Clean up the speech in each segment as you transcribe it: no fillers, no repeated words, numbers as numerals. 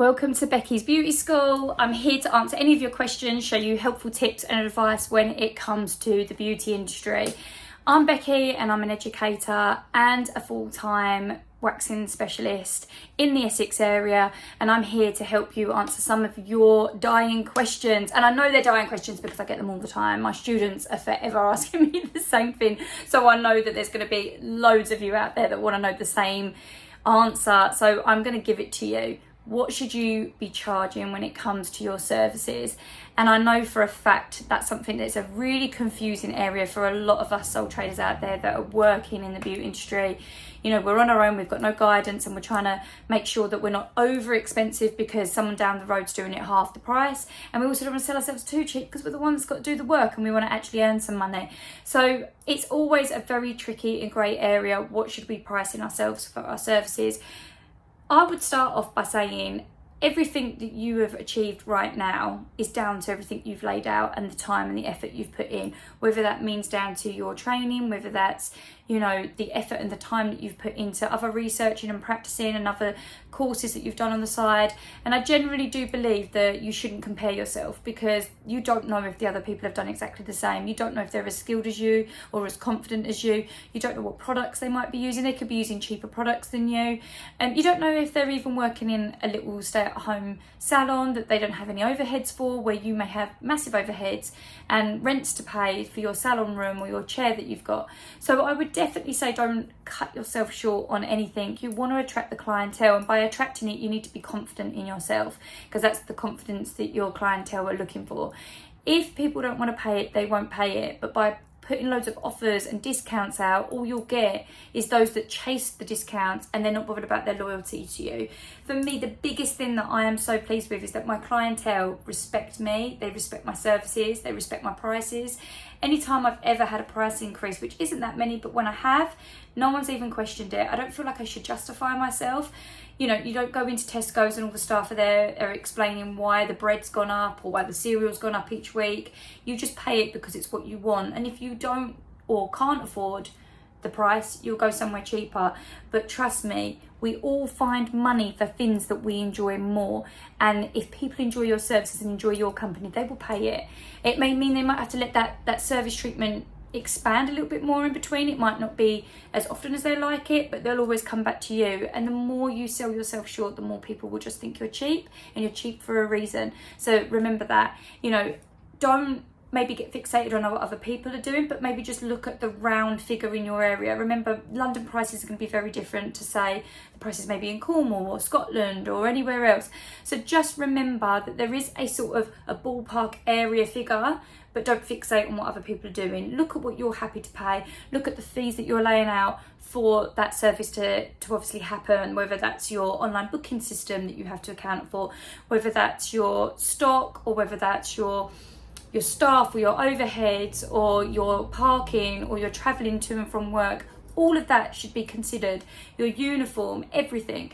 Welcome to Becky's Beauty School. I'm here to answer any of your questions, show you helpful tips and advice when it comes to the beauty industry. I'm Becky and I'm an educator and a full-time waxing specialist in the Essex area, and I'm here to help you answer some of your dying questions. And I know they're dying questions because I get them all the time. My students are forever asking me the same thing, so I know that there's going to be loads of you out there that want to know the same answer, so I'm going to give it to you. What should you be charging when it comes to your services? And I know for a fact that's something that's a really confusing area for a lot of us sole traders out there that are working in the beauty industry. You know, we're on our own, we've got no guidance, and we're trying to make sure that we're not over expensive because someone down the road's doing it half the price. And we also don't want to sell ourselves too cheap because we're the ones that's got to do the work and we want to actually earn some money. So it's always a very tricky and grey area. What should we be pricing ourselves for our services? I would start off by saying everything that you have achieved right now is down to everything you've laid out and the time and the effort you've put in, whether that means down to your training, whether that's, you know, the effort and the time that you've put into other researching and practicing and other courses that you've done on the side. And I generally do believe that you shouldn't compare yourself because you don't know if the other people have done exactly the same. You don't know if they're as skilled as you or as confident as you. You don't know what products they might be using. They could be using cheaper products than you. And you don't know if they're even working in a little stay-at-home salon that they don't have any overheads for, where you may have massive overheads and rents to pay for your salon room or your chair that you've got. So I would definitely say don't cut yourself short on anything. You want to attract the clientele, and by attracting it you need to be confident in yourself, because that's the confidence that your clientele are looking for. If people don't want to pay it, they won't pay it, but by putting loads of offers and discounts out, all you'll get is those that chase the discounts and they're not bothered about their loyalty to you. For me, the biggest thing that I am so pleased with is that my clientele respect me, they respect my services, they respect my prices. Anytime I've ever had a price increase, which isn't that many, but when I have, no one's even questioned it. I don't feel like I should justify myself. You know, you don't go into Tesco's and all the staff are explaining why the bread's gone up or why the cereal's gone up each week. You just pay it because it's what you want. And if you don't or can't afford the price, you'll go somewhere cheaper. But trust me, we all find money for things that we enjoy more. And if people enjoy your services and enjoy your company, they will pay it. It may mean they might have to let that service treatment expand a little bit more in between. It might not be as often as they like it, but they'll always come back to you. And the more you sell yourself short, the more people will just think you're cheap, and you're cheap for a reason. So remember that. You know, don't maybe get fixated on what other people are doing, but maybe just look at the round figure in your area. Remember, London prices are going to be very different to, say, the prices maybe in Cornwall or Scotland or anywhere else. So just remember that there is a sort of a ballpark area figure, but don't fixate on what other people are doing. Look at what you're happy to pay. Look at the fees that you're laying out for that service to obviously happen, whether that's your online booking system that you have to account for, whether that's your stock, or whether that's your staff or your overheads or your parking or your travelling to and from work. All of that should be considered. Your uniform, everything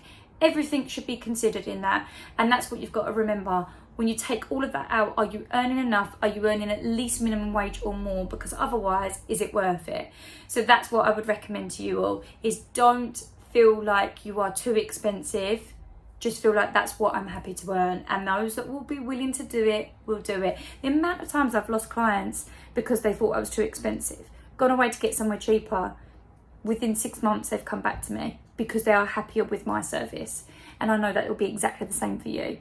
should be considered in that. And that's what you've got to remember. When you take all of that out, are you earning enough? Are you earning at least minimum wage or more? Because otherwise, is it worth it? So that's what I would recommend to you all, is don't feel like you are too expensive. Just feel like that's what I'm happy to earn, and those that will be willing to do it will do it. The amount of times I've lost clients because they thought I was too expensive, gone away to get somewhere cheaper, within 6 months they've come back to me because they are happier with my service. And I know that it will be exactly the same for you.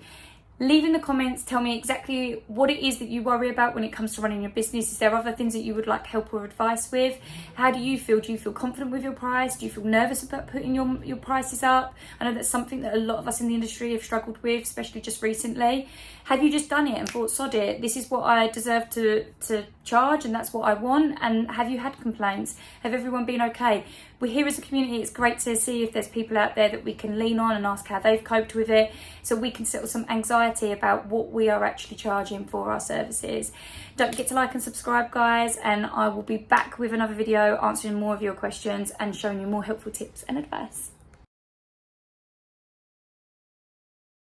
Leave in the comments, tell me exactly what it is that you worry about when it comes to running your business. Is there other things that you would like help or advice with? How do you feel? Do you feel confident with your price? Do you feel nervous about putting your prices up? I know that's something that a lot of us in the industry have struggled with, especially just recently. Have you just done it and thought, sod it, this is what I deserve to charge and that's what I want? And have you had complaints? Have everyone been okay? We're here as a community. It's great to see if there's people out there that we can lean on and ask how they've coped with it, so we can settle some anxiety about what we are actually charging for our services. Don't forget to like and subscribe, guys, and I will be back with another video answering more of your questions and showing you more helpful tips and advice.